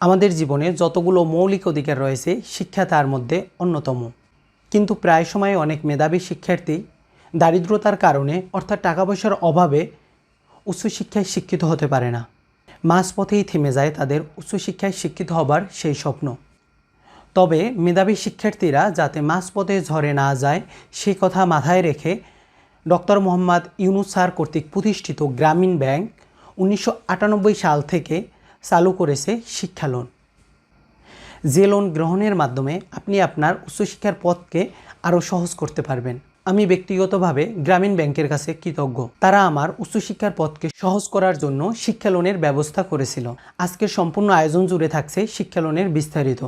আমাদের জীবনে যতগুলো মৌলিক অধিকার রয়েছে শিক্ষা তার মধ্যে অন্যতম। কিন্তু প্রায় সময় অনেক মেধাবী শিক্ষার্থী দারিদ্রতার কারণে অর্থাৎ টাকা পয়সার অভাবে উচ্চশিক্ষায় শিক্ষিত হতে পারে না। মাঝপথেই থেমে যায় তাদের উচ্চশিক্ষায় শিক্ষিত হবার সেই স্বপ্ন। তবে মেধাবী শিক্ষার্থীরা যাতে মাঝপথে ঝরে না যায় সেই কথা মাথায় রেখে ডক্টর মোহাম্মদ ইউনুস স্যার কর্তৃক প্রতিষ্ঠিত গ্রামীণ ব্যাংক 1998 সাল থেকে চালু করেছে শিক্ষা লোন। যে লোন গ্রহণের মাধ্যমে আপনি আপনার উচ্চশিক্ষার পথকে আরও সহজ করতে পারবেন। আমি ব্যক্তিগতভাবে গ্রামীণ ব্যাংকের কাছে কৃতজ্ঞ। তারা আমার উচ্চশিক্ষার পথকে সহজ করার জন্য শিক্ষা লোনের ব্যবস্থা করেছিল। আজকের সম্পূর্ণ আয়োজন জুড়ে থাকছে শিক্ষা লোনের বিস্তারিত।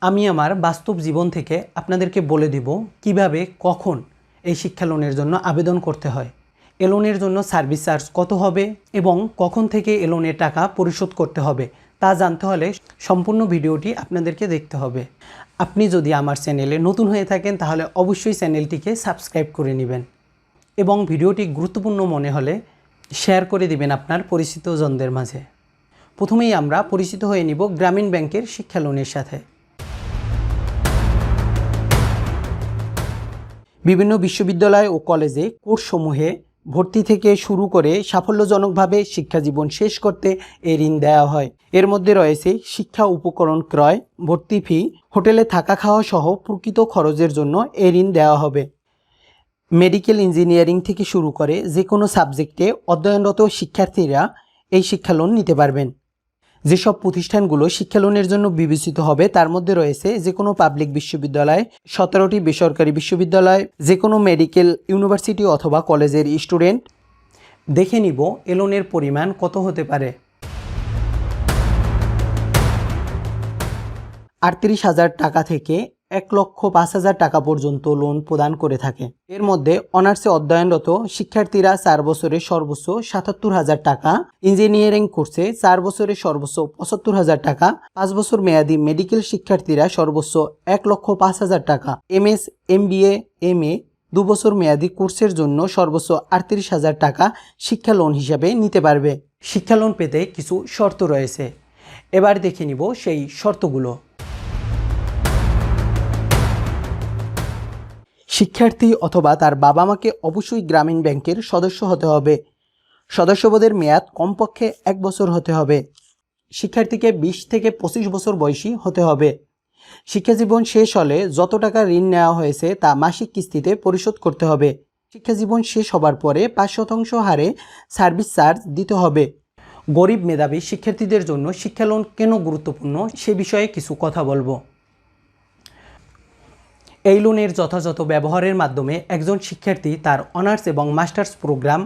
আমি আমার বাস্তব জীবন থেকে আপনাদেরকে বলে দিব কিভাবে কখন এই শিক্ষা লোনের জন্য আবেদন করতে হয়, এ লোনের জন্য সার্ভিস চার্জ কত হবে এবং কখন থেকে এ লোনের টাকা পরিশোধ করতে হবে তা জানতে হলে সম্পূর্ণ ভিডিওটি আপনাদেরকে দেখতে হবে। আপনি যদি আমার চ্যানেলে নতুন হয়ে থাকেন তাহলে অবশ্যই চ্যানেলটিকে সাবস্ক্রাইব করে নেবেন এবং ভিডিওটি গুরুত্বপূর্ণ মনে হলে শেয়ার করে দিবেন আপনার পরিচিতজনদের মাঝে। প্রথমেই আমরা পরিচিত হয়ে নিব গ্রামীণ ব্যাংকের শিক্ষা লোনের সাথে। বিভিন্ন বিশ্ববিদ্যালয় ও কলেজে কোর্সসমূহে ভর্তি থেকে শুরু করে সাফল্যজনকভাবে শিক্ষাজীবন শেষ করতে এই ঋণ দেওয়া হয়। এর মধ্যে রয়েছে শিক্ষা উপকরণ ক্রয়, ভর্তি ফি, হোটেলে থাকা খাওয়া সহ প্রকৃত খরচের জন্য এই ঋণ দেওয়া হবে। মেডিকেল ইঞ্জিনিয়ারিং থেকে শুরু করে যে কোনো সাবজেক্টে অধ্যয়নরত শিক্ষার্থীরা এই শিক্ষা লোন নিতে পারবেন। যেসব প্রতিষ্ঠানগুলো শিক্ষা লোনের জন্য বিবেচিত হবে তার মধ্যে রয়েছে যে কোনো পাবলিক বিশ্ববিদ্যালয়, 17টি বেসরকারি বিশ্ববিদ্যালয়, যে কোনো মেডিকেল ইউনিভার্সিটি অথবা কলেজের স্টুডেন্ট। দেখে নিব এ লোনের পরিমাণ কত হতে পারে। 38,000 টাকা থেকে 1,05,000 টাকা পর্যন্ত লোন প্রদান করে থাকে। এর মধ্যে অনার্সে অধ্যয়নরত শিক্ষার্থীরা 4 বছরে সর্বোচ্চ 77,000 টাকা, ইঞ্জিনিয়ারিং কোর্সে 4 বছরে সর্বোচ্চ 75,000 টাকা, 5 বছর মেয়াদী মেডিকেল শিক্ষার্থীরা সর্বোচ্চ 1,05,000 টাকা, এমএস, এমবিএ, এমএ 2 বছর মেয়াদী কোর্সের জন্য সর্বোচ্চ 38,000 টাকা শিক্ষা লোন হিসাবে নিতে পারবে। শিক্ষা লোন পেতে কিছু শর্ত রয়েছে, এবার দেখে নিব সেই শর্তগুলো। শিক্ষার্থী অথবা তার বাবা মাকে অবশ্যই গ্রামীণ ব্যাংকের সদস্য হতে হবে। সদস্যপদের মেয়াদ কমপক্ষে 1 বছর হতে হবে। শিক্ষার্থীকে 20 থেকে 25 বছর বয়সী হতে হবে। শিক্ষাজীবন শেষ হলে যত টাকা ঋণ নেওয়া হয়েছে তা মাসিক কিস্তিতে পরিশোধ করতে হবে। শিক্ষাজীবন শেষ হবার পরে 5% হারে সার্ভিস চার্জ দিতে হবে। গরিব মেধাবী শিক্ষার্থীদের জন্য শিক্ষা লোন কেন গুরুত্বপূর্ণ সে বিষয়ে কিছু কথা বলবো। এই লোনের যথাযথ ব্যবহারের মাধ্যমে একজন শিক্ষার্থী তার অনার্স এবং মাস্টার্স প্রোগ্রাম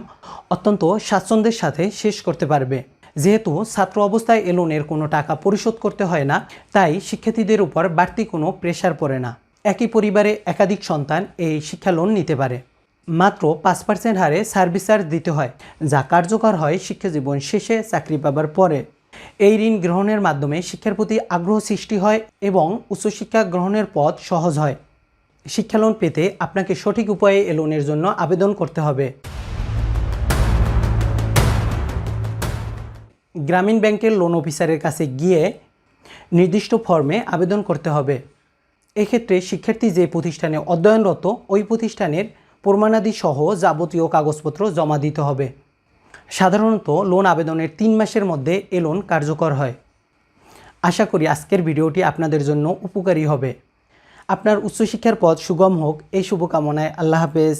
অত্যন্ত স্বাচ্ছন্দ্যের সাথে শেষ করতে পারবে। যেহেতু ছাত্র অবস্থায় এই লোনের কোনো টাকা পরিশোধ করতে হয় না, তাই শিক্ষার্থীদের উপর বাড়তি কোনো প্রেশার পড়ে না। একই পরিবারে একাধিক সন্তান এই শিক্ষা লোন নিতে পারে। মাত্র 5% হারে সার্ভিস চার্জ দিতে হয়, যা কার্যকর হয় শিক্ষাজীবন শেষে চাকরি পাবার পরে। এই ঋণ গ্রহণের মাধ্যমে শিক্ষার প্রতি আগ্রহ সৃষ্টি হয় এবং উচ্চশিক্ষা গ্রহণের পথ সহজ হয়। শিক্ষা লোন পেতে আপনাকে সঠিক উপায়ে এ লোনের জন্য আবেদন করতে হবে। গ্রামীণ ব্যাংকের লোন অফিসারের কাছে গিয়ে নির্দিষ্ট ফর্মে আবেদন করতে হবে। এক্ষেত্রে শিক্ষার্থী যে প্রতিষ্ঠানে অধ্যয়নরত ওই প্রতিষ্ঠানের প্রমাণাদি সহ যাবতীয় কাগজপত্র জমা দিতে হবে। সাধারণত লোন আবেদনের 3 মাসের মধ্যে এ লোন কার্যকর হয়। আশা করি আজকের ভিডিওটি আপনাদের জন্য উপকারী হবে। আপনার উচ্চশিক্ষার পথ সুগম হোক এই শুভকামনায়। আল্লাহ হাফেজ।